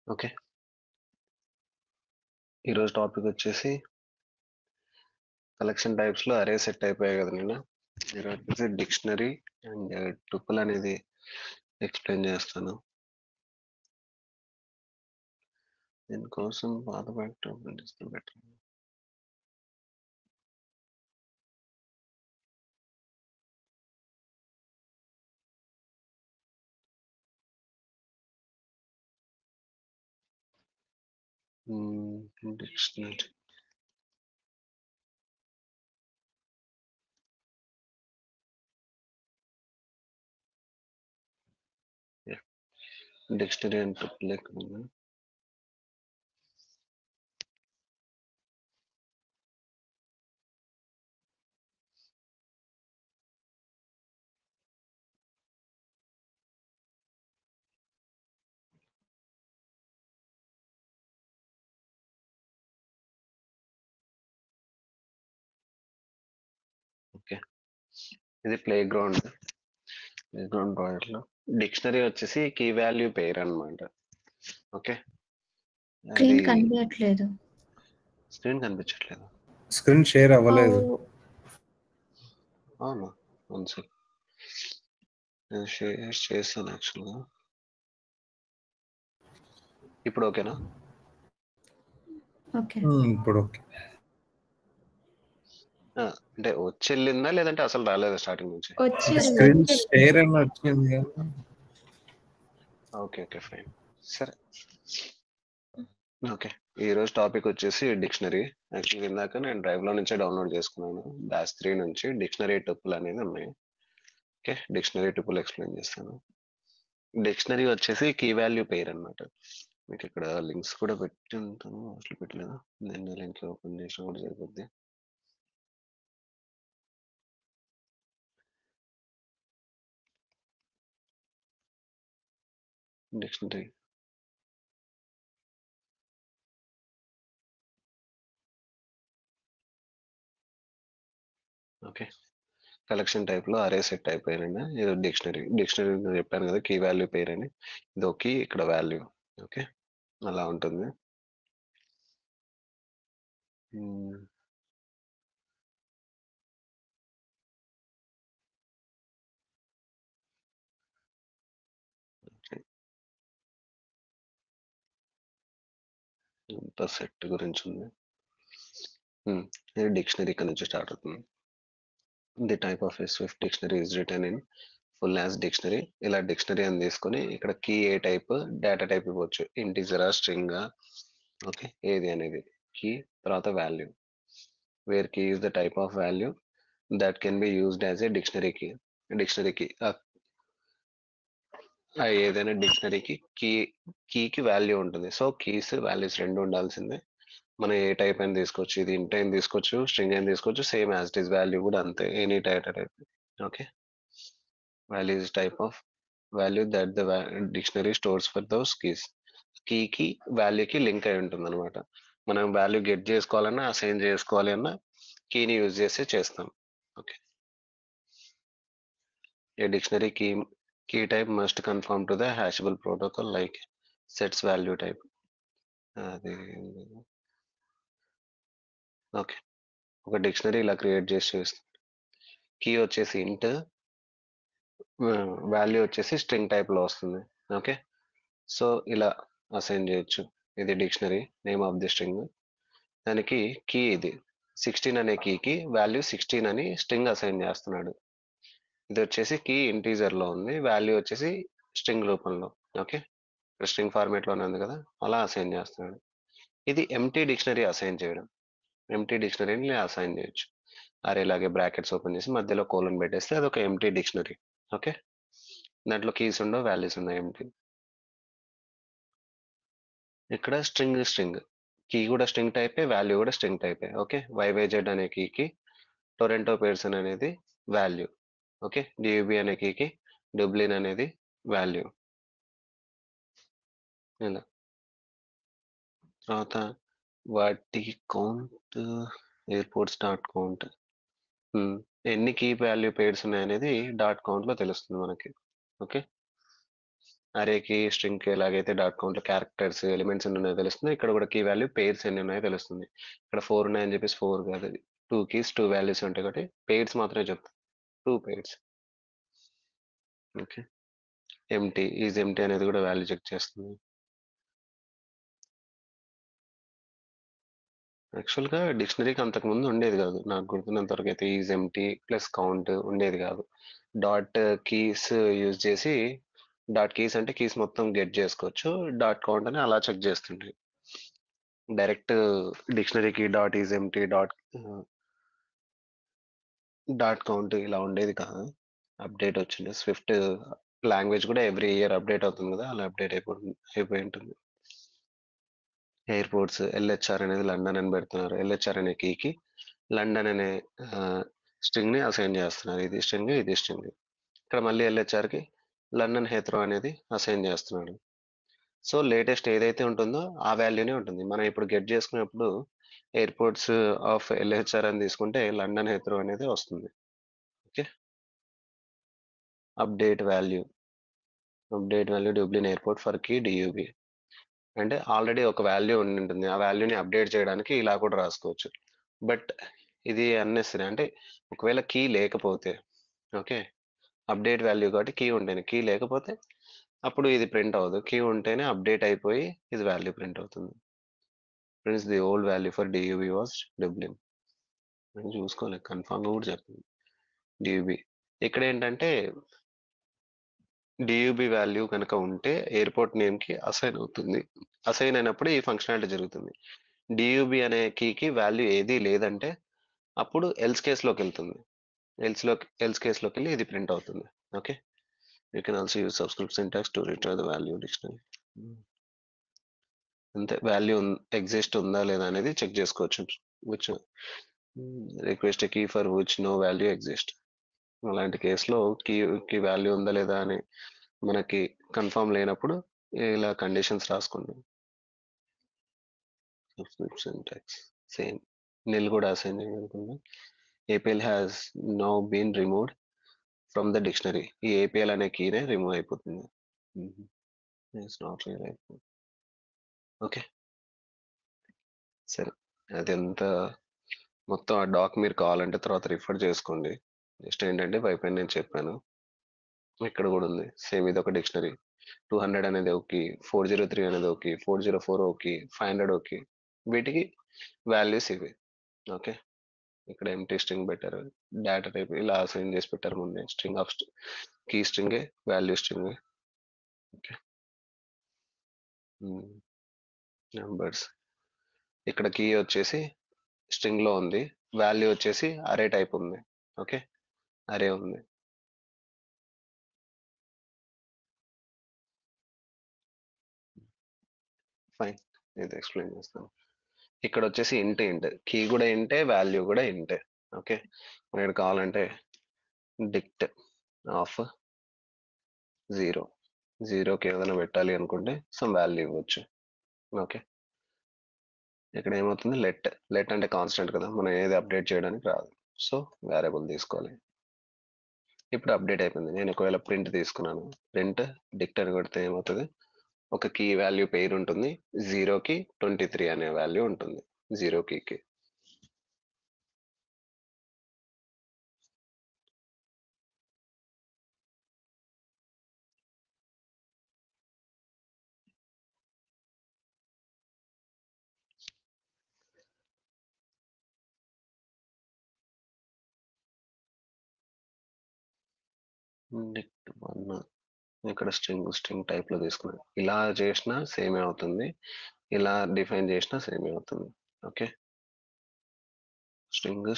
Okay. ఈరోజు topic వచ్చేసి collection types లో అరే సెట్ అయిపోయాయి కదా నిన్న. ఈరోజు వచ్చేసి డిక్షనరీ అండ్ టుపుల్ అనేది ఎక్స్ప్లెయిన్ చేస్తాను. దీనికోసం పాత backdrop better. Dictionary dictionary and tuple ఎక్కడ ఉంది? ఓకే, ఇది ప్లే గ్రౌండ్ ప్రాజెక్ట్ లో డిక్షనరీ వచ్చేసి కీ వాల్యూ పేర్ అన్నమాట. ఓకే, అది స్క్రీన్ కనిపించట్లేదు. స్క్రీన్ కనిపించట్లేదు. స్క్రీన్ షేర్ అవ్వలేదు. అవునా, వన్ సెకండ్, నేను షేర్ చేస్తాను యాక్చువల్గా. ఇప్పుడు ఓకేనా? ఓకే, ఇప్పుడు ఓకే. అంటే వచ్చి వెళ్ళిందా లేదంటే అసలు రాలేదా స్టార్టింగ్ నుంచి? స్క్రీన్ షేర్ అని వచ్చింది కదా. ఓకే ఓకే ఫైన్, సరే. ఓకే, ఈ రోజు టాపిక్ వచ్చేసి డిక్షనరీ. యాక్చువల్గా ఇందాక నేను డ్రైవ్ లో నుంచే డౌన్లోడ్ చేసుకున్నాను. డాష్ 3 నుంచి డిక్షనరీ టుపుల్ అనేది ఉన్నాయి. ఓకే, డిక్షనరీ టుపుల్ ఎక్స్ప్లెయిన్ చేస్తాను. డిక్షనరీ వచ్చేసి కీ వాల్యూ పేర్ అన్నమాట. మీకు ఇక్కడ లింక్స్ కూడా పెట్టి ఉంటాను, అసలు పెట్టలేదు. నేను లింక్ ఓపెన్ చేసినా కూడా సరిపోద్ది. డిక్షనరీ ఓకే, కలెక్షన్ టైప్ లో అరే సెట్ అయిపోయినా ఇది డిక్షనరీ. డిక్షనరీ చెప్పాను కదా కీ వాల్యూ పేర్ అని, ఇది ఒక కీ, ఇక్కడ వాల్యూ. ఓకే, అలా ఉంటుంది. సెట్ గురించి ఉంది. ఇది డిక్షనరీ ఇక్కడ నుంచి స్టార్ట్ అవుతుంది. The type of Swift dictionary is return in full as dictionary. ఇలా డిక్షనరీ అని తీసుకొని ఇక్కడ కీ ఏ టైప్, డేటా టైప్ ఇవ్వచ్చు, ఇంటిజరా, స్ట్రింగ్. ఓకే, ఏది అనేది కీ, తర్వాత value. Where key is the type of value that can be used as a dictionary key. డిక్షనరీకి ఏదైనా డిక్షనరీకి కీకి వాల్యూ ఉంటుంది. సో కీస్ వాల్యూస్ రెండు ఉండాల్సిందే. మనం ఏ టైప్ అయినా తీసుకోవచ్చు, ఇది ఇంట్ అయినా తీసుకోవచ్చు, స్ట్రింగ్ అయినా తీసుకోవచ్చు, same as it is value కూడా అంతే, any type. Okay, value is type of value that the dictionary stores for those keys. కీకి వాల్యూకి లింక్ అయి ఉంటుంది అనమాట. మనం వాల్యూ గెట్ చేసుకోవాలన్నా అసైన్ చేసుకోవాలి అన్నా కీని యూజ్ చేసి చేస్తాం. Okay, A dictionary key type must conform to the hashable protocol like sets value type. Okay, ఒక డిక్షనరీ ఇలా క్రియేట్ చేసి కీ వచ్చేసి ఇంట్, వాల్యూ వచ్చేసి స్ట్రింగ్ టైప్ లో వస్తుంది. ఓకే, సో ఇలా అసైన్ చేయొచ్చు. ఇది dictionary name of the string. దానికి కీ ఇది 16 అనే కీకి వాల్యూ 16 అని స్ట్రింగ్ అసైన్ చేస్తున్నాడు. ఇది వచ్చేసి కీ ఇంటీజర్ లో ఉంది, వాల్యూ వచ్చేసి స్ట్రింగ్ రూపంలో. ఓకే, స్ట్రింగ్ ఫార్మేట్ లోనే ఉంది కదా, అలా అసైన్ చేస్తున్నాడు. ఇది ఎంటీ డిక్షనరీ అసైన్ చేయడం. ఎంటీ డిక్షనరీని అసైన్ చేయొచ్చు. ఇలాగే బ్రాకెట్స్ ఓపెన్ చేసి మధ్యలో కోలన్ పెట్టేస్తే అది ఒక ఎంటీ డిక్షనరీ. ఓకే, దాంట్లో కీస్ ఉండవు, వాల్యూస్ ఉన్నాయి, ఎంటీ. ఇక్కడ స్ట్రింగ్ కీ కూడా స్ట్రింగ్ టైపే, వాల్యూ కూడా స్ట్రింగ్ టైపే. ఓకే, YYZ అనే కీకి టొరంటో పేర్సన్ అనేది వాల్యూ. ఓకే, డియుబి అనే కీకి డబ్లిన్ అనేది వాల్యూ. ఇలా తర్వాత వాటి కౌంట్, ఎయిర్పోర్ట్స్ డాట్ కౌంట్, ఎన్ని కీ వాల్యూ పేర్స్ ఉన్నాయి అనేది డాట్ కౌంట్ లో తెలుస్తుంది మనకి. ఓకే, అరేకి స్ట్రింగ్కి ఎలాగైతే డాట్ కౌంట్ క్యారెక్టర్స్ ఎలిమెంట్స్ ఎన్ని ఉన్నాయో తెలుస్తుంది, ఇక్కడ కూడా కీ వాల్యూ పెయిర్స్ ఎన్ని ఉన్నాయో తెలుస్తుంది. ఇక్కడ 4 ఉన్నాయని చెప్పేసి 4 కాదు, అది 2 కీస్ 2 వాల్యూస్ ఉంటాయి కాబట్టి పెయిర్స్ మాత్రమే చెప్తాను, 2 pairs. Okay, empty is empty అనేది కూడా వాల్యూ చెక్ చేస్తుంది. యాక్చువల్గా డిక్షనరీకి అంతకు ముందు ఉండేది కాదు, నాకు గుర్తున్నంత వరకు అయితే ఈజ్ ఎంటీ ప్లస్ కౌంట్ ఉండేది కాదు. డాట్ కీస్ యూజ్ చేసి, డాట్ కీస్ అంటే కీస్ మొత్తం గెట్ చేసుకోవచ్చు, డాట్ కౌంట్ అని అలా చెక్ చేస్తుండే. డైరెక్ట్ డిక్షనరీకి dot is empty dot count ఇలా ఉండేది కాదు. అప్డేట్ వచ్చింది, స్విఫ్ట్ లాంగ్వేజ్ కూడా ఎవ్రీ ఇయర్ అప్డేట్ అవుతుంది కదా, అలా అప్డేట్ అయిపోయి ఉంటుంది. ఎయిర్పోర్ట్స్ ఎల్హెచ్ఆర్ అనేది లండన్ అని పెడుతున్నారు, ఎల్హెచ్ఆర్ అనే కీకి లండన్ అనే స్ట్రింగ్ ని అసైన్ చేస్తున్నారు, ఇది స్ట్రింగ్ ఇది స్ట్రింగ్. ఇక్కడ మళ్ళీ ఎల్హెచ్ఆర్ కి లండన్ హెత్రో అనేది అసైన్ చేస్తున్నాడు. సో లేటెస్ట్ ఏదైతే ఉంటుందో ఆ వాల్యూనే ఉంటుంది. మనం ఇప్పుడు గెట్ చేసుకున్నప్పుడు ఎయిర్పోర్ట్స్ ఆఫ్ ఎల్హెచ్ఆర్ అని తీసుకుంటే లండన్ హెత్రో అనేది వస్తుంది. Okay, update value Dublin airport for key DUB అంటే ఆల్రెడీ ఒక వాల్యూ ఉండి ఉంటుంది, ఆ వాల్యూని అప్డేట్ చేయడానికి ఇలా కూడా రాసుకోవచ్చు. బట్ ఇది అన్నెసరీ, అంటే ఒకవేళ కీ లేకపోతే, ఓకే, అప్డేట్ వాల్యూ కాబట్టి కీ ఉంటేనే, కీ లేకపోతే అప్పుడు ఇది ప్రింట్ అవ్వదు, కీ ఉంటేనే అప్డేట్ అయిపోయి ఇది వాల్యూ ప్రింట్ అవుతుంది. Prints the old value for DUB was Dublin అని చూసుకోలేదు, కన్ఫామ్గా కూడా చెప్తుంది డియూబి. ఇక్కడ ఏంటంటే డియూబి వాల్యూ కనుక ఉంటే ఎయిర్పోర్ట్ నేమ్ కి అసైన్ అవుతుంది, అసైన్ అయినప్పుడు ఈ ఫంక్షనాలిటీ జరుగుతుంది. డియూబి అనే కీకి వాల్యూ ఏది లేదంటే అప్పుడు ఎల్స్ కేసులోకి వెళ్తుంది, ఎల్స్ కేసులోకి వెళ్ళి ఇది ప్రింట్ అవుతుంది. Okay, you can also use subscript syntax to retrieve the value dictionary. అంతే, వాల్యూ ఎగ్జిస్ట్ ఉందా లేదా అనేది చెక్ చేసుకోవచ్చు, which request key for which no value exist. అలాంటి కేసులో కీ వాల్యూ ఉందా లేదా అని మనకి కన్ఫర్మ్ లేనప్పుడు ఇలా కండిషన్స్ రాసుకోండి. సబ్స్క్రిప్ట్ సింటాక్స్ సేమ్, నిల్ కూడా అసైన్ చేయాలనుకుందాం. APL has now been removed from the dictionary, ఈ ఏపీఎల్ అనే కీనే రిమూవ్ అయిపోతుంది. Not real. ఓకే, సరే, అదంతా మొత్తం ఆ డాక్ మీరు కావాలంటే తర్వాత రిఫర్ చేసుకోండి. జస్ట్ ఏంటంటే పైపైన నేను చెప్పాను, ఇక్కడ కూడా ఉంది సేమ్, ఇది ఒక డిక్షనరీ. 200 అనేది ఓకే, 403 అనేది ఓకే, 404 ఓకే, 500 ఓకే, వీటికి వాల్యూస్ ఇవి. ఓకే, ఇక్కడ ఎంటీ స్ట్రింగ్ పెట్టారు, డేటా టైప్ ఇలా అసైన్ చేసి పెట్టారు ముందే, string of key string value string. Okay, numbers ఇక్కడ కీ వచ్చేసి స్ట్రింగ్ లో ఉంది, వాల్యూ వచ్చేసి అరే టైప్ ఉంది. ఓకే, అరే ఉంది. ఫైన్, ఇది ఎక్స్ప్లెయిన్ చేస్తాను. ఇక్కడ వచ్చేసి ఇంట్ కీ కూడా ఇంటే, వాల్యూ కూడా ఇంటే. ఓకే, మనం ఇక్కడ కావాలంటే డిక్ట్ ఆఫ్ 0కి ఏదైనా పెట్టాలి అనుకుంటే సమ్ వాల్యూ ఇవ్వచ్చు. ఓకే, ఇక్కడ ఏమవుతుంది, లెట్ అంటే కాన్స్టెంట్ కదా, మనం ఏది అప్డేట్ చేయడానికి రాదు, సో వేరియబుల్ తీసుకోవాలి. ఇప్పుడు అప్డేట్ అయిపోయింది. నేను ఒకవేళ ప్రింట్ తీసుకున్నాను, ప్రింట్ డిక్ట్ అని కొడితే ఏమవుతుంది, ఒక కీ వాల్యూ పేరు ఉంటుంది, 0కి 23 అనే వాల్యూ ఉంటుంది, 0 కీకి. డిక్ట్ 1 ఇక్కడ స్ట్రింగ్ టైప్ లో తీసుకున్నాను, ఇలా చేసినా సేమే అవుతుంది, ఇలా డిఫైన్ చేసినా సేమే అవుతుంది. ఓకే, స్ట్రింగ్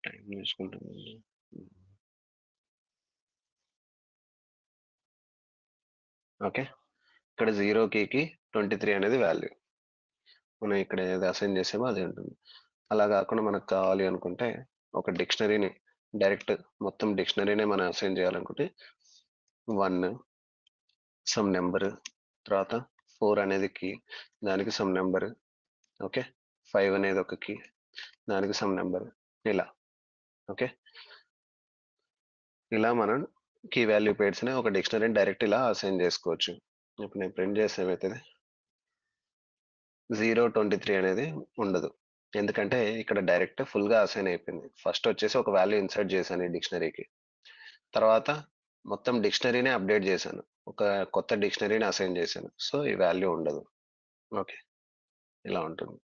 టైం తీసుకుంటుంది. ఓకే, ఇక్కడ 0 కీకి 23 అనేది వాల్యూ, మనం ఇక్కడ ఏది అసైన్ చేసామో అదే ఉంటుంది. అలా కాకుండా మనకు కావాలి అనుకుంటే ఒక డిక్షనరీని డైరెక్ట్ మొత్తం డిక్షనరీనే మనం అసైన్ చేయాలనుకుంటే 1 సమ్ నెంబర్, తర్వాత 4 అనేది కీ, దానికి సమ్ నెంబర్. ఓకే, 5 అనేది ఒక కీ, దానికి సమ్ నెంబర్, ఇలా. ఓకే, ఇలా మనం కీ వాల్యూ పేర్స్ని ఒక డిక్షనరీని డైరెక్ట్ ఇలా అసైన్ చేసుకోవచ్చు. ఇప్పుడు నేను ప్రింట్ చేస్తే ఏమవుతుంది 023 అనేది ఉండదు, ఎందుకంటే ఇక్కడ డైరెక్ట్ ఫుల్గా అసైన్ అయిపోయింది. ఫస్ట్ వచ్చేసి ఒక వాల్యూ ఇన్సర్ట్ చేశాను ఈ డిక్షనరీకి, తర్వాత మొత్తం డిక్షనరీనే అప్డేట్ చేశాను, ఒక కొత్త డిక్షనరీని అసైన్ చేశాను. సో ఈ వాల్యూ ఉండదు. ఓకే, ఇలా ఉంటుంది.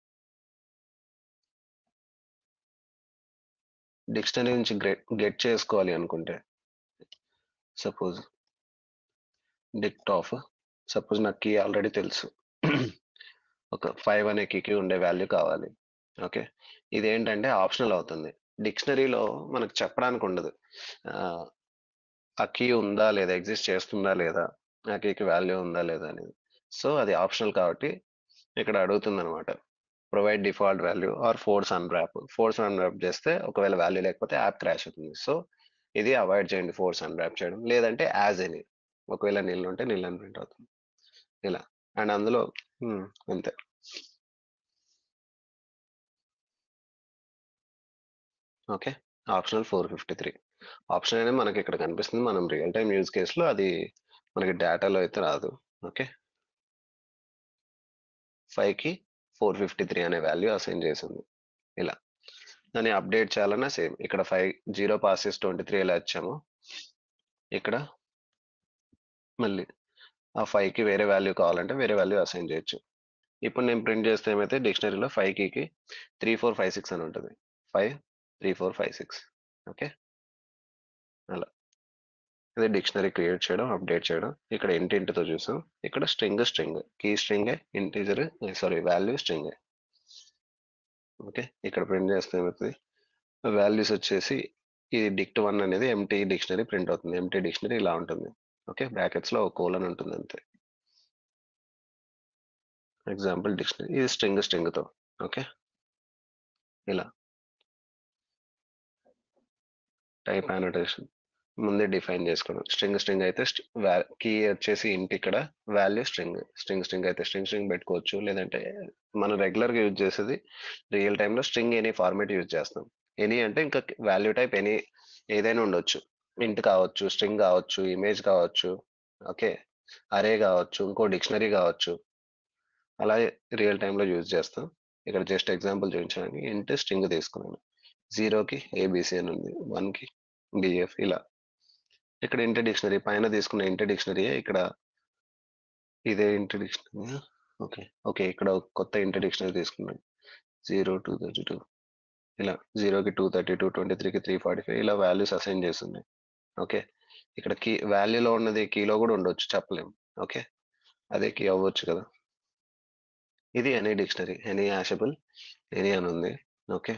డిక్షనరీ నుంచి గెట్ చేసుకోవాలి అనుకుంటే సపోజ్ డిక్ట్ ఆఫ్, సపోజ్ నాకు కీ ఆల్రెడీ తెలుసు ఒక 5 అనే కీకి ఉండే వాల్యూ కావాలి. ఓకే, ఇదేంటంటే ఆప్షనల్ అవుతుంది. డిక్షనరీలో మనకు చెప్పడానికి ఉండదు ఆ కీ ఉందా లేదా, ఎగ్జిస్ట్ చేస్తుందా లేదా, ఆ కీకి వాల్యూ ఉందా లేదా అనేది. సో అది ఆప్షనల్ కాబట్టి ఇక్కడ అడుగుతుంది అనమాట, provide default value or force unwrap. Force unwrap చేస్తే ఒకవేళ వాల్యూ లేకపోతే యాప్ క్రాష్ అవుతుంది. సో ఇది అవాయిడ్ చేయండి, ఫోర్స్ అన్రాప్ చేయడం. లేదంటే యాజ్ ఎనీ, ఒకవేళ నిల్ ఉంటే నిల్ అని ప్రింట్ అవుతుంది ఇలా. అండ్ అందులో అంతే. ఓకే, ఆప్షనల్ 453 ఆప్షన్ అనేది మనకి ఇక్కడ కనిపిస్తుంది. మనం రియల్ టైమ్ యూజ్ కేసులో అది మనకి డేటాలో అయితే రాదు. ఓకే, 5కి 453 అనే వాల్యూ అసైన్ చేసింది. ఇలా దాన్ని అప్డేట్ చేయాలన్నా సేమ్, ఇక్కడ 0 passes 23 ఎలా ఇచ్చామో ఇక్కడ మళ్ళీ ఆ 5కి వేరే వాల్యూ కావాలంటే వేరే వాల్యూ అసైన్ చేయొచ్చు. ఇప్పుడు నేను ప్రింట్ చేస్తే ఏమైతే డిక్షనరీలో 5 కీకి 3456 అని ఉంటుంది, 53456. ఓకే, అలా ఇది డిక్షనరీ క్రియేట్ చేయడం, అప్డేట్ చేయడం. ఇక్కడ ఇంటితో చూసాం, ఇక్కడ string key string integer value string. Okay, ఇక్కడ ప్రింట్ చేస్తే ఏమవుతుంది వాల్యూస్ వచ్చేసి ఈ dict1 అనేది ఎంటీ డిక్షనరీ ప్రింట్ అవుతుంది. ఎంటీ డిక్షనరీ ఇలా ఉంటుంది. ఓకే, బ్రాకెట్స్ లో ఒక కోలన్ ఉంటుంది అంతే. ఎగ్జాంపుల్ డిక్షనరీ ఇది స్ట్రింగ్ తో. ఓకే, ఇలా టైప్ అనోటేషన్ ముందే డిఫైన్ చేసుకోవడం. స్ట్రింగ్ అయితే కీ వచ్చేసి ఇంటి, ఇక్కడ వాల్యూ స్ట్రింగ్ అయితే స్ట్రింగ్ పెట్టుకోవచ్చు. లేదంటే మనం రెగ్యులర్గా యూజ్ చేసేది రియల్ టైంలో స్ట్రింగ్ ఎనీ ఫార్మేట్ యూజ్ చేస్తాం. ఎనీ అంటే ఇంకా వాల్యూ టైప్ ఎనీ ఏదైనా ఉండొచ్చు, ఇంట్ కావచ్చు, స్ట్రింగ్ కావచ్చు, ఇమేజ్ కావచ్చు, ఓకే, అరే కావచ్చు, ఇంకో డిక్షనరీ కావచ్చు. అలా రియల్ టైంలో యూజ్ చేస్తాం. ఇక్కడ జస్ట్ ఎగ్జాంపుల్ చూపించడానికి ఇంట్ స్ట్రింగ్ తీసుకున్నాను. 0కి ఏబిసి అని ఉంది, 1కి డిఎఫ్ ఇలా. ఇక్కడ ఇంటర్ డిక్షనరీ పైన తీసుకున్న ఇంటర్ డిక్షనరీ ఇక్కడ ఇదే ఇంటర్ డిక్షనరీ. ఓకే ఇక్కడ కొత్త ఇంటర్ డిక్షనరీ తీసుకున్నాను 0 2 32 ఇలా. 0కి 232, 23కి 345 ఇలా వాల్యూస్ అసైన్ చేస్తున్నాయి. ఓకే, ఇక్కడ కీ వాల్యూలో ఉన్నది కీలో కూడా ఉండొచ్చు, చెప్పలేము. ఓకే, అదే కీ అవ్వచ్చు కదా. ఇది ఎనీ డిక్షనరీ, ఎనీ హ్యాషబుల్ ఎనీ అని ఉంది. Okay,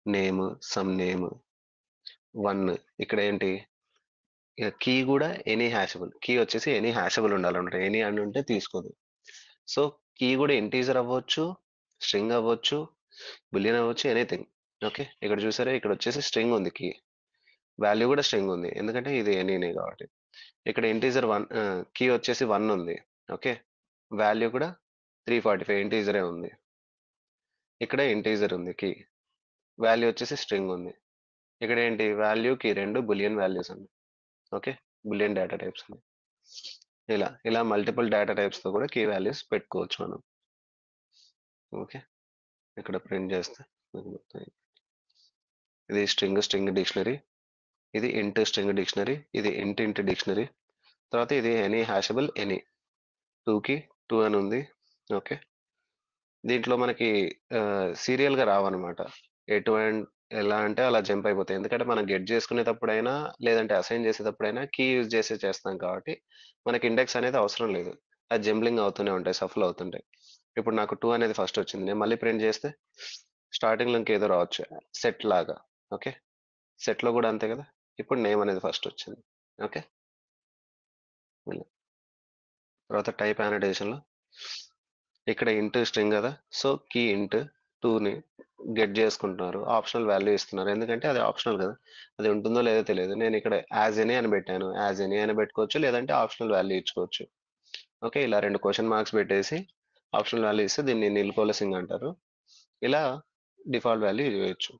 name some name 1. ఇక్కడ ఏంటి కీ కూడా ఎనీ హ్యాషబుల్, కీ వచ్చేసి ఎనీ హ్యాషబుల్ ఉండాలన్నమాట. ఎనీ అని ఉంటే తీసుకోదు. సో కీ కూడా ఇంటీజర్ అవ్వచ్చు, స్ట్రింగ్ అవ్వచ్చు, బులియన్ అవ్వచ్చు, ఎనీథింగ్. ఓకే, ఇక్కడ చూసారా ఇక్కడ వచ్చేసి స్ట్రింగ్ ఉంది, కీ వాల్యూ కూడా స్ట్రింగ్ ఉంది, ఎందుకంటే ఇది ఎనీనే కాబట్టి. ఇక్కడ ఇంటీజర్ 1 కీ వచ్చేసి 1 ఉంది. ఓకే, వాల్యూ కూడా 345 ఇంటీజరే ఉంది. ఇక్కడ ఇంటీజర్ ఉంది, కీ వాల్యూ వచ్చేసి స్ట్రింగ్ ఉంది. ఇక్కడ ఏంటి వాల్యూకి 2 బులియన్ వాల్యూస్ ఉంది. ఓకే, బులియన్ డేటా టైప్స్ ఉంది. ఇలా మల్టిపుల్ డేటా టైప్స్ తో కూడా కీ వాల్యూస్ పెట్టుకోవచ్చు మనం. ఓకే, ఇక్కడ ప్రింట్ చేస్తే ఇది స్ట్రింగ్ డిక్షనరీ, ఇది ఇంట్ స్ట్రింగ్ డిక్షనరీ, ఇది ఇంట్ డిక్షనరీ. తర్వాత ఇది ఎనీ హ్యాషబుల్ ఎనీ 2కి 2 అని ఉంది. ఓకే, దీంట్లో మనకి సీరియల్ గా రావన్నమాట, ఎటువంటి ఎలా అంటే అలా జంప్ అయిపోతాయి. ఎందుకంటే మనం గెట్ చేసుకునేటప్పుడైనా లేదంటే అసైన్ చేసేటప్పుడైనా కీ యూజ్ చేస్తాం కాబట్టి మనకి ఇండెక్స్ అనేది అవసరం లేదు. అది జంబ్లింగ్ అవుతూనే ఉంటాయి, సఫల్ అవుతుంటాయి. ఇప్పుడు నాకు 2 అనేది ఫస్ట్ వచ్చింది, నేను మళ్ళీ ప్రింట్ చేస్తే స్టార్టింగ్ లో ఇంకేదో రావచ్చు, సెట్ లాగా. ఓకే, సెట్ లో కూడా అంతే కదా. ఇప్పుడు నేమ్ అనేది ఫస్ట్ వచ్చింది. ఓకే, తర్వాత టైప్ అనోటేషన్ లో ఇక్కడ ఇంట్ స్ట్రింగ్ కదా, సో కీ ఇంట్ 2ని గెట్ చేసుకుంటున్నారు, ఆప్షనల్ వాల్యూ ఇస్తున్నారు, ఎందుకంటే అది ఆప్షనల్ కదా, అది ఉంటుందో లేదో తెలియదు. నేను ఇక్కడ యాజ్ ఎనీ అని పెట్టాను, యాజ్ ఎనీ అని పెట్టుకోవచ్చు, లేదంటే ఆప్షనల్ వాల్యూ ఇచ్చుకోవచ్చు. ఓకే, ఇలా 2 క్వశ్చన్ మార్క్స్ పెట్టేసి ఆప్షనల్ వాల్యూ ఇస్తే దీన్ని నిల్ కోలసింగ్ అంటారు. ఇలా డిఫాల్ట్ వాల్యూ ఇవ్వచ్చు.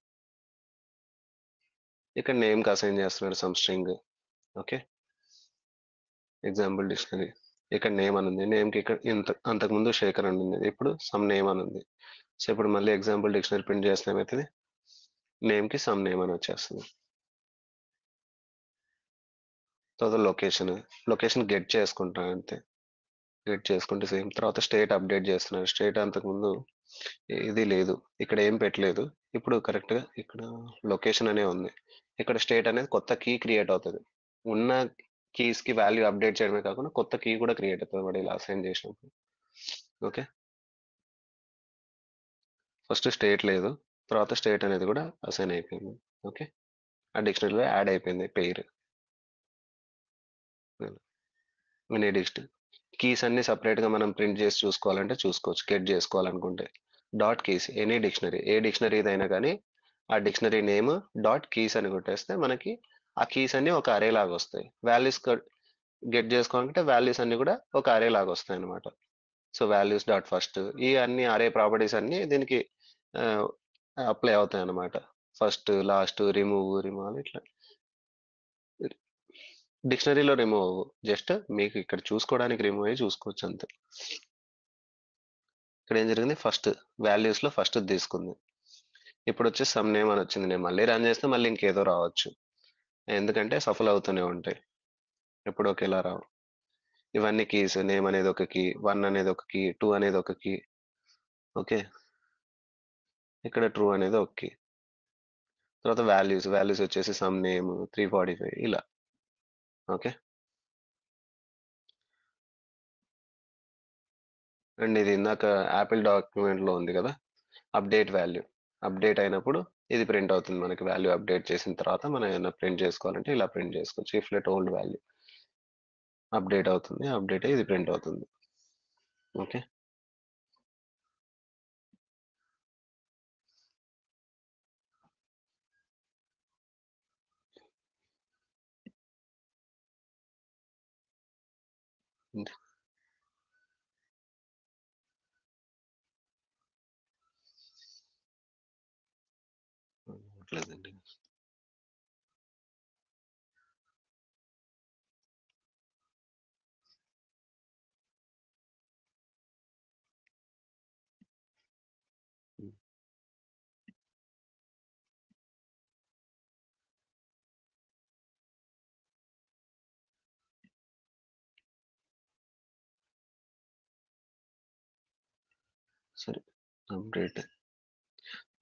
ఇక్కడ నేమ్ కి అసైన్ చేస్తున్నాడు some string. Okay, example dictionary. ఇక్కడ నేమ్ అని ఉంది, నేమ్ కి ఇక్కడ అంతకుముందు శేఖర్ అని ఉంది, ఇప్పుడు సమ్ నేమ్ అని ఉంది. సో ఇప్పుడు మళ్ళీ ఎగ్జాంపుల్ డిక్షనరీ ప్రింట్ చేస్తే ఏమవుతుంది, నేమ్ కి సమ్ నేమ్ అని వచ్చేస్తుంది. తర్వాత లొకేషన్ గెట్ చేసుకుంటాను అంతే, గెట్ చేసుకుంటే సేమ్. తర్వాత స్టేట్ అప్డేట్ చేస్తున్నాడు. స్టేట్ అంతకుముందు ఇది లేదు, ఇక్కడ ఏం పెట్టలేదు, ఇప్పుడు కరెక్ట్ గా ఇక్కడ లొకేషన్ అనే ఉంది. ఇక్కడ స్టేట్ అనేది కొత్త కీ క్రియేట్ అవుతుంది. ఉన్న కీస్ కి వాల్యూ అప్డేట్ చేయడమే కాకుండా కొత్త కీ కూడా క్రియేట్ అవుతుంది వాడు ఇలా అసైన్ చేసినప్పుడు. ఓకే, ఫస్ట్ స్టేట్ లేదు, తర్వాత స్టేట్ అనేది కూడా అసైన్ అయిపోయింది. ఓకే, ఆ డిక్షనరీలో యాడ్ అయిపోయింది పేరు. కీస్ అన్ని సపరేట్ గా మనం ప్రింట్ చేసి చూసుకోవాలంటే చూసుకోవచ్చు, గెట్ చేసుకోవాలనుకుంటే. డాట్ కీస్ ఎనీ డిక్షనరీ, ఏ డిక్షనరీ అయినా కానీ ఆ డిక్షనరీ నేమ్ డాట్ కీస్ అని కొట్టేస్తే మనకి ఆ కీస్ అన్ని ఒక అరే లాగా వస్తాయి. వాల్యూస్ గెట్ చేసుకోవాలంటే వాల్యూస్ అన్ని కూడా ఒక అరే లాగా వస్తాయి అనమాట. సో వాల్యూస్ డాట్ ఫస్ట్, ఈ అన్ని అరే ప్రాపర్టీస్ అన్ని దీనికి అప్లై అవుతాయి అన్నమాట. ఫస్ట్, లాస్ట్, రిమూవ్ అని ఇట్లా. డిక్షనరీలో రిమూవ్ అవ్వు, జస్ట్ మీకు ఇక్కడ చూసుకోవడానికి రిమూవ్ అయ్యి చూసుకోవచ్చు అంతే. ఇక్కడ ఏం జరిగింది, ఫస్ట్ వాల్యూస్ లో ఫస్ట్ తీసుకుంది. ఇప్పుడు వచ్చి సమ్ నేమ్ అని వచ్చింది. నేను మళ్ళీ రన్ చేస్తే మళ్ళీ ఇంకేదో రావచ్చు, ఎందుకంటే సఫల్ అవుతూనే ఉంటాయి, ఎప్పుడు ఒకేలా రావు. ఇవన్నీ కీస్, నేమ్ అనేది ఒక కీ, 1 అనేది ఒక కీ, 2 అనేది ఒక కీ. ఓకే, ఇక్కడ ట్రూ అనేది ఒక కీ. తర్వాత వాల్యూస్ వచ్చేసి సమ్ నేమ్ 345 ఇలా. ఓకే, అండ్ ఇది ఇందాక యాపిల్ డాక్యుమెంట్ లో ఉంది కదా, అప్డేట్ వాల్యూ. అప్డేట్ అయినప్పుడు ఇది ప్రింట్ అవుతుంది మనకి. వాల్యూ అప్డేట్ చేసిన తర్వాత మనం ఏమైనా ప్రింట్ చేసుకోవాలంటే ఇలా ప్రింట్ చేసుకోవచ్చు. If let old value update అవుతుంది, అప్డేట్ అయ్యి ఇది ప్రింట్ అవుతుంది. ఓకే, లేదండి. సరే,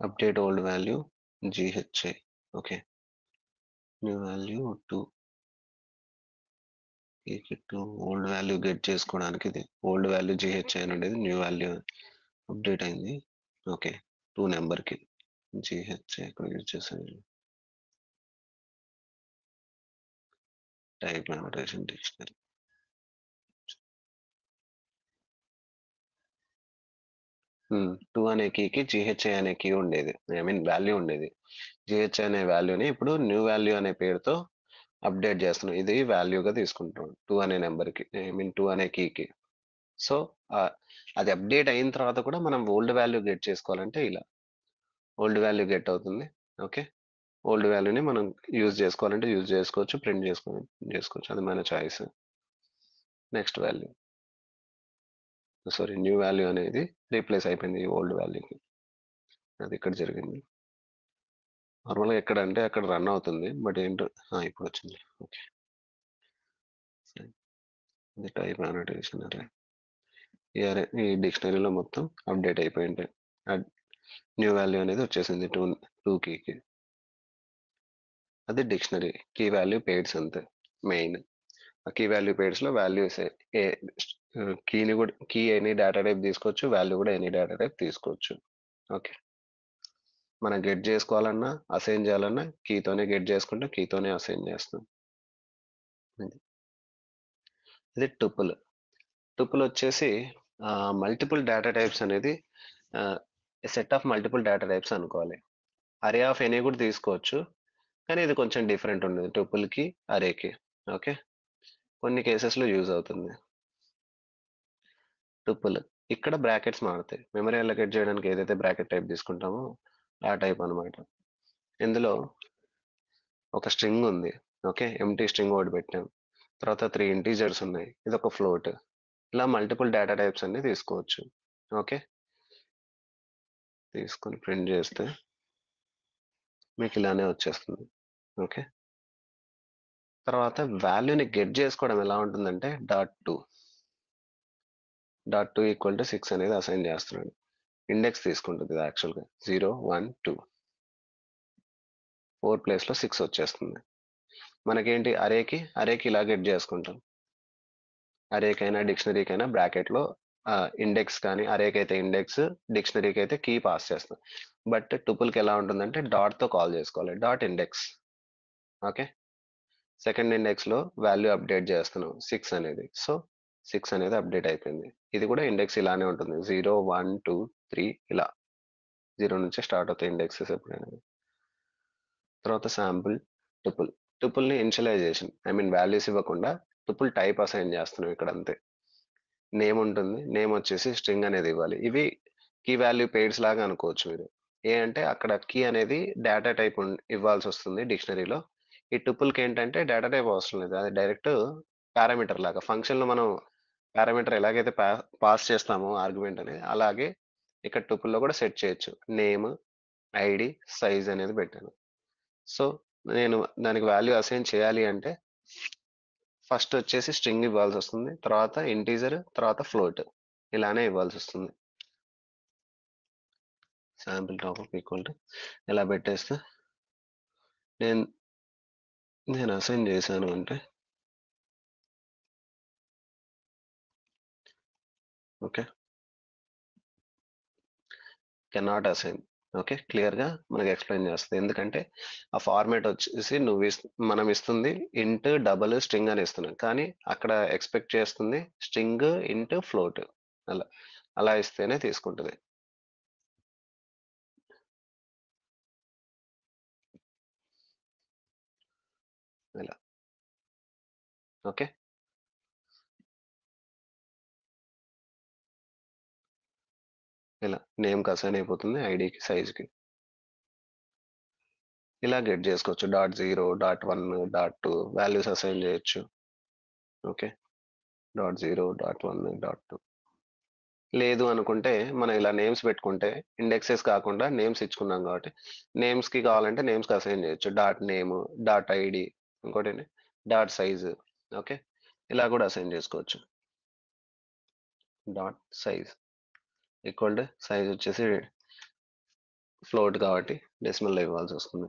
update old value GHI. Okay, new value 2. Old value get చేసుకోవడానికి ఇది ఓల్డ్ వాల్యూ GHI అని ఉండేది, న్యూ వాల్యూ అప్డేట్ అయింది. ఓకే, 2 నెంబర్కి GHI ఇక్కడ యూజ్ చేశాను. Type memorisation dictionary. 2 అనే కీకి GHI అనే కీ ఉండేది, ఐ మీన్ వాల్యూ ఉండేది. GHI అనే వాల్యూని ఇప్పుడు న్యూ వాల్యూ అనే పేరుతో అప్డేట్ చేస్తున్నాం. ఇది వాల్యూగా తీసుకుంటాం 2 అనే నెంబర్కి, ఐ మీన్ 2 అనే కీకి. సో అది అప్డేట్ అయిన తర్వాత కూడా మనం ఓల్డ్ వాల్యూ గెట్ చేసుకోవాలంటే ఇలా ఓల్డ్ వాల్యూ గెట్ అవుతుంది. ఓకే, ఓల్డ్ వాల్యూని మనం యూజ్ చేసుకోవాలంటే యూజ్ చేసుకోవచ్చు, ప్రింట్ చేసుకోవచ్చు, అది మన choice. Next value, sorry, new value అనేది రీప్లేస్ అయిపోయింది ఈ ఓల్డ్ వాల్యూకి, అది ఇక్కడ జరిగింది. నార్మల్గా ఎక్కడ అంటే అక్కడ రన్ అవుతుంది, బట్ ఏంటో ఇప్పుడు వచ్చింది. ఓకే, ఇది టైప్ అనోటేషన్ అరే. ఈ డిక్షనరీలో మొత్తం అప్డేట్ అయిపోయి ఉంటాయి. న్యూ వాల్యూ అనేది వచ్చేసింది 2 కీకి. అది డిక్షనరీ కీ వాల్యూ పేర్స్ అంతే మెయిన్. కీ వాల్యూ పేర్స్ లో వాల్యూస్ కీని కూడా, కీ ఎనీ డేటా టైప్ తీసుకోవచ్చు, వాల్యూ కూడా ఎనీ డేటా టైప్ తీసుకోవచ్చు. ఓకే, మనం గెట్ చేసుకోవాలన్నా అసైన్ చేయాలన్నా కీతోనే గెట్ చేసుకుంటే కీతోనే అసైన్ చేస్తాం. ఇది టుపుల్. టుపుల్ వచ్చేసి మల్టిపుల్ డేటా టైప్స్ అనేది set of multiple data types అనుకోవాలి. అరే ఆఫ్ ఎనీ కూడా తీసుకోవచ్చు, కానీ ఇది కొంచెం డిఫరెంట్ ఉండేది టుపుల్కి అరేకి. ఓకే, కొన్ని కేసెస్లో యూజ్ అవుతుంది. టుపుల్ ఇక్కడ బ్రాకెట్స్ మారుతాయి, మెమరీ అలొకేట్ చేయడానికి ఏదైతే బ్రాకెట్ టైప్ తీసుకుంటామో ఆ టైప్ అన్నమాట. ఇందులో ఒక స్ట్రింగ్ ఉంది. ఓకే, ఎంటీ స్ట్రింగ్ ఒకటి పెట్టాం. తర్వాత 3 ఇంటీజర్స్ ఉన్నాయి. ఇది ఒక ఫ్లోట్. ఇలా మల్టిపుల్ డేటా టైప్స్ అన్ని తీసుకోవచ్చు. ఓకే, తీసుకొని ప్రింట్ చేస్తే మీకు ఇలానే వచ్చేస్తుంది. ఓకే, తర్వాత వాల్యూని గెట్ చేసుకోవడం ఎలా ఉంటుందంటే .2 ఈక్వల్ టు 6 అనేది అసైన్ చేస్తున్నాడు. ఇండెక్స్ తీసుకుంటుంది ఇది యాక్చువల్గా 0 1 2 4 ప్లేస్లో 6 వచ్చేస్తుంది. మనకేంటి అరేకి ఇలా గెట్ చేసుకుంటాం. అరేకైనా డిక్షనరీకైనా బ్రాకెట్లో ఇండెక్స్ కానీ, అరేకి అయితే ఇండెక్స్, డిక్షనరీకి అయితే కీ పాస్ చేస్తాం. బట్ టుపుల్కి ఎలా ఉంటుందంటే డాట్తో కాల్ చేసుకోవాలి. Dot index. ఓకే, సెకండ్ ఇండెక్స్లో వాల్యూ అప్డేట్ చేస్తున్నాం 6 అనేది. సో 6 అనేది అప్డేట్ అయిపోయింది. ఇది కూడా ఇండెక్స్ ఇలానే ఉంటుంది 0 1 2 3 ఇలా 0 నుంచి స్టార్ట్ అవుతాయి ఇండెక్సెస్ ఎప్పుడైనా. తర్వాత శాంపుల్ టుపుల్ని ఇనిషియలైజేషన్, వాల్యూస్ ఇవ్వకుండా టుపుల్ టైప్ అసైన్ చేస్తున్నాం ఇక్కడ అంతే. నేమ్ ఉంటుంది, నేమ్ వచ్చేసి స్ట్రింగ్ అనేది ఇవ్వాలి. ఇవి కీ వాల్యూ పెయిడ్స్ లాగా అనుకోవచ్చు మీరు. ఏ అంటే అక్కడ కీ అనేది డేటా టైప్ ఇవ్వాల్సి వస్తుంది డిక్షనరీలో. ఈ టుపుల్కి ఏంటంటే డేటా టైప్ అవసరం లేదు, అది డైరెక్ట్ పారామీటర్ లాగా. ఫంక్షన్లో మనం పారామీటర్ ఎలాగైతే పాస్ చేస్తామో ఆర్గ్యుమెంట్ అనేది, అలాగే ఇక్కడ టుపుల్లో కూడా సెట్ చేయొచ్చు. నేమ్, ఐడి, సైజ్ అనేది పెట్టాను. సో నేను దానికి వాల్యూ అసైన్ చేయాలి అంటే ఫస్ట్ వచ్చేసి స్ట్రింగ్ ఇవ్వాల్సి వస్తుంది, తర్వాత ఇంటీజర్, తర్వాత ఫ్లోట్, ఇలానే ఇవ్వాల్సి వస్తుంది. శాంపిల్ టాప్ ఈక్వల్ టు ఇలా పెట్టేస్తే నేను అసైన్ చేశాను అంటే ఓకే, కెనాట్ అసైన్. ఓకే, క్లియర్గా మనకి ఎక్స్ప్లెయిన్ చేస్తుంది. ఎందుకంటే ఆ ఫార్మేట్ వచ్చేసి మనం ఇస్తుంది ఇంట్ డబుల్ స్ట్రింగ్ అని ఇస్తున్నాం, కానీ అక్కడ ఎక్స్పెక్ట్ చేస్తుంది స్ట్రింగ్ ఇంట్ ఫ్లోట్. అలా ఇస్తేనే తీసుకుంటుంది. ఇలా ఓకే, ఇలా నేమ్కి అసైన్ అయిపోతుంది, ఐడికి, సైజ్కి. ఇలా గెట్ చేసుకోవచ్చు. .0 .1 .2 వాల్యూస్ అసైన్ చేయొచ్చు. ఓకే, .0 .1 .2 లేదు అనుకుంటే మనం ఇలా నేమ్స్ పెట్టుకుంటే, ఇండెక్సెస్ కాకుండా నేమ్స్ ఇచ్చుకున్నాం కాబట్టి నేమ్స్కి కావాలంటే నేమ్స్కి అసైన్ చేయొచ్చు. .నేమ్, .id, ఇంకోటి .size. ఓకే, ఇలా కూడా అసైన్ చేసుకోవచ్చు. .size ఈక్వల్ టు సైజ్ వచ్చేసి ఫ్లోట్ కాబట్టి డెసిమల్లో ఇవ్వాల్సి వస్తుంది.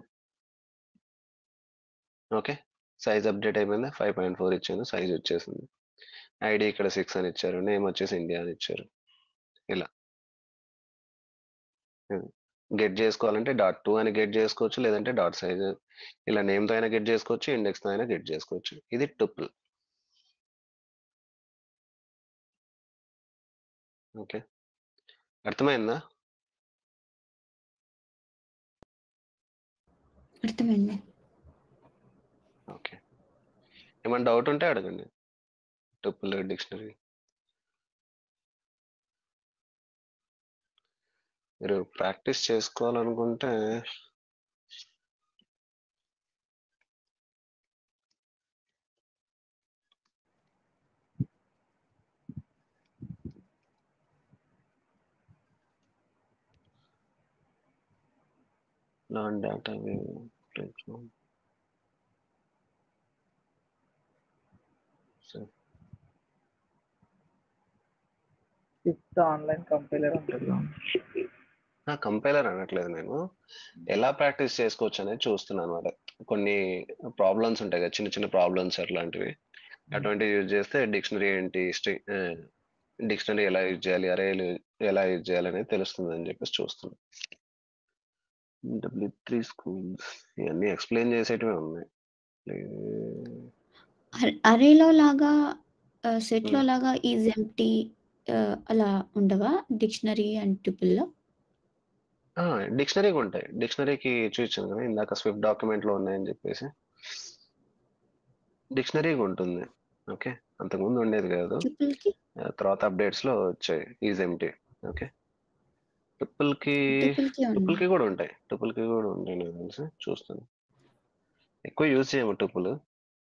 ఓకే, సైజ్ అప్డేట్ అయిపోయింది, 5.4 ఇచ్చాను, సైజ్ వచ్చేసింది. ఐడి ఇక్కడ 6 అని ఇచ్చారు, నేమ్ వచ్చేసి ఇండియా అని ఇచ్చారు. ఇలా గెట్ చేసుకోవాలంటే .2 అని గెట్ చేసుకోవచ్చు, లేదంటే .size ఇలా నేమ్తో అయినా గెట్ చేసుకోవచ్చు, ఇండెక్స్తో అయినా గెట్ చేసుకోవచ్చు. ఇది టుపుల్. ఓకే, అర్థమైందా? అర్థమైంది. ఓకే, ఏమైనా డౌట్ ఉంటే అడగండి. టుపుల్ డిక్షనరీ మీరు ప్రాక్టీస్ చేసుకోవాలనుకుంటే learn data platform. So, fifth online compiler అంటున్నాం. కంపైలర్ అనట్లేదు, నేను ఎలా ప్రాక్టీస్ చేసుకోవచ్చు అనేది చూస్తున్నాను అనమాట. కొన్ని ప్రాబ్లమ్స్ ఉంటాయి కదా, చిన్న చిన్న ప్రాబ్లమ్స్ అట్లాంటివి, అటువంటివి యూజ్ చేస్తే డిక్షనరీ ఏంటి, డిక్షనరీ ఎలా యూజ్ చేయాలి, అరేలు ఎలా యూజ్ చేయాలి అనేది తెలుస్తుంది అని చెప్పేసి చూస్తున్నాను. W3 స్కూల్స్ ఇవన్నీ ఎక్స్ప్లెయిన్ చేసేటివే ఉన్నాయి. అరేలో లాగా సెట్లో లాగా ఈజ్ ఎంప్టీ అలా ఉండవా డిక్షనరీ అండ్ ట్యూపుల్లో? డిక్షనరీకి ఉంటాయి. డిక్షనరీకి చూపించాను కదా ఇందాక, స్విఫ్ట్ డాక్యుమెంట్ లో ఉన్నాయని చెప్పేసి డిక్షనరీకి ఉంటుంది. ఓకే, అంతకుముందు ఉండేది కాదు, ట్యూపుల్కి తర్వాత అప్డేట్స్ లో వచ్చాయి ఈజ్ ఎంప్టీ. ఓకే, ట్రిపుల్కి కూడా ఉంటాయి, నాకు తెలిసి చూస్తాను. ఎక్కువ యూజ్ చేయము tuple,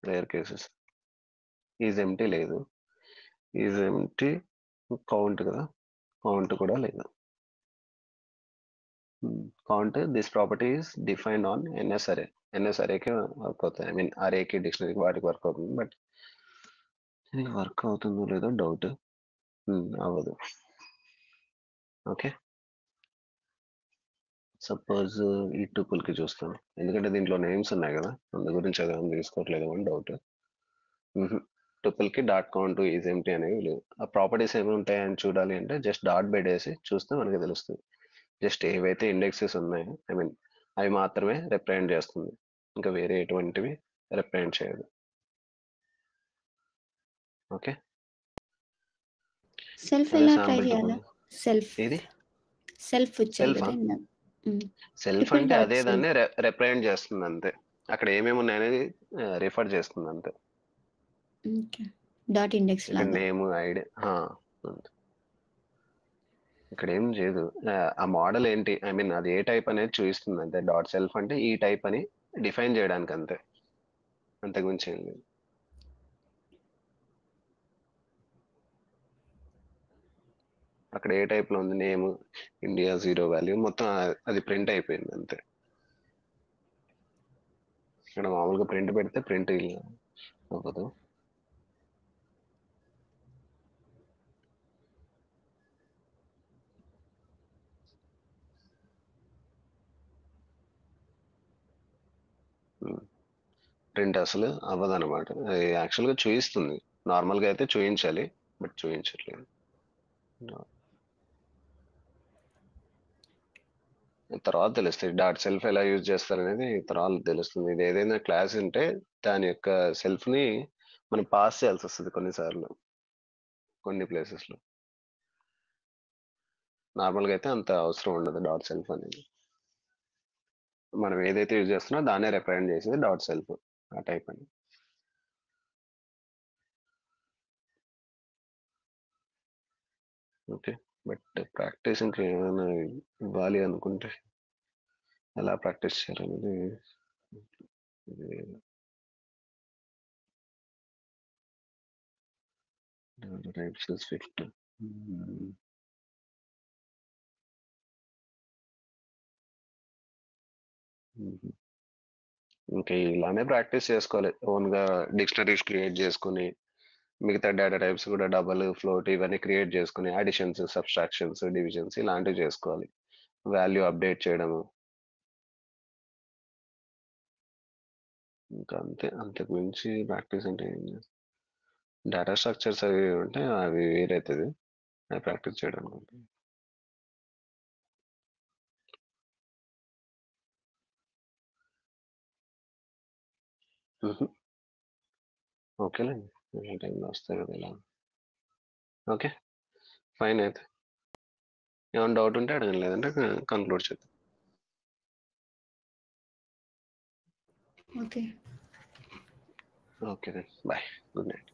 rare cases. Is empty లేదు, ఈజ్ ఎంటీ కౌంట్ కదా, కౌంట్ కూడా లేదు. Count this property is defined on NS array. NS అరేకి వర్క్ అవుతుంది, ఐ మీన్ అరేకి డిక్షనరీకి వాటికి వర్క్ అవుతుంది. బట్ ఇది వర్క్ అవుతుందో లేదో డౌట్. అవ్వదు. ఓకే, సపోజ్ ఈ టుపుల్కి చూస్తాను, ఎందుకంటే దీంట్లో నేమ్స్ ఉన్నాయి కదా, అందు గురించి అది ఏమైనా తీసుకోవట్లేదు అని డౌట్. టుపుల్కి డాట్ కౌంట్ ఈజ్ ఎంటీ అనేవి లేవు. ఆ ప్రాపర్టీస్ ఏమి ఉంటాయని చూడాలి అంటే జస్ట్ డాట్ పెట్టేసి చూస్తే మనకి తెలుస్తుంది. జస్ట్ ఏవైతే ఇండెక్సెస్ ఉన్నాయో, ఐ మీన్ అవి మాత్రమే రిప్రజెంట్ చేస్తుంది, ఇంకా వేరే ఎటువంటివి రిప్రజెంట్ చేయదు. ఓకే, సెల్ఫ్ అదే ఎలా ట్రై శాంపుల్ చేయాలా? టుపుల్. సెల్ఫ్ ఏది సెల్ఫ్ వచ్చేది సెల్ఫా? కదా ఇందాక. సెల్ఫ్ ట్రిపుల్ అంటే డాట్ అదే సెల్ఫ్. దాన్ని రిప్రజెంట్ చేస్తుంది అంతే, అక్కడ ఏమేమి ఉన్నాయనేది రిఫర్ చేస్తుంది అంతే. ఓకే, డాట్ ఇండెక్స్ ఇక్కడ లాగా. నేమ్ ఐడి ఇక్కడ ఏం చేయదు. ఆ మోడల్ ఏంటి, ఐ మీన్ అది ఏ టైప్ అనేది చూపిస్తుంది అంతే. డాట్ సెల్ఫ్ అంటే ఈ టైప్ అని డిఫైన్ చేయడానికి అంతే, అంతకుమించి ఏం లేదు. అక్కడ ఏ టైప్ లో ఉంది, నేమ్ ఇండియా 0 వాల్యూ మొత్తం అది ప్రింట్ అయిపోయింది అంతే. ఇక్కడ మామూలుగా ప్రింట్ పెడితే ప్రింట్ అవ్వదు. ప్రింట్ అసలు అవ్వదు అనమాట. అది యాక్చువల్గా చూపిస్తుంది, నార్మల్గా అయితే చూపించాలి, బట్ చూపించట్లేదు. తర్వాత తెలుస్తుంది డాట్ సెల్ఫ్ ఎలా యూజ్ చేస్తారనేది తర్వాత తెలుస్తుంది. ఇది ఏదైనా క్లాస్ ఉంటే దాని యొక్క సెల్ఫ్ ని మనం పాస్ చేయాల్సి వస్తుంది కొన్నిసార్లు, కొన్ని ప్లేసెస్ లో. నార్మల్గా అయితే అంత అవసరం ఉండదు డాట్ సెల్ఫ్ అనేది. మనం ఏదైతే యూజ్ చేస్తున్నా దాన్నే రిప్రజెంట్ చేసేది డాట్ సెల్ఫ్, ఆ టైప్ అని. ఓకే, బట్ ప్రాక్టీస్ ఇంకా ఏమైనా ఇవ్వాలి అనుకుంటే ఎలా ప్రాక్టీస్ చేయాలనేది టైప్స్ స్విఫ్ట్. ఇంకా ఇలానే ప్రాక్టీస్ చేసుకోవాలి, ఓన్ గా డిక్షనరీస్ క్రియేట్ చేసుకుని, మిగతా డేటా టైప్స్ కూడా డబల్ ఫ్లోట్ ఇవన్నీ క్రియేట్ చేసుకుని, అడిషన్స్ సబ్స్ట్రాక్షన్స్ డివిజన్స్ ఇలాంటివి చేసుకోవాలి, వాల్యూ అప్డేట్ చేయడము. ఇంకా అంతే, అంతకు మించి ప్రాక్టీస్ అంటే ఏం చేస్తాం. డేటా స్ట్రక్చర్స్ అవి ఉంటే అవి వేరైతుంది, అవి ప్రాక్టీస్ చేయడం అనుకుంటాం. ఓకేలేండి, టైంలో వస్తాయి కదా ఇలా. ఓకే ఫైన్, అయితే ఏమైనా డౌట్ ఉంటే అడగండి, లేదంటే కంక్లూడ్ చేద్దాం. Okay, okay bye, good night.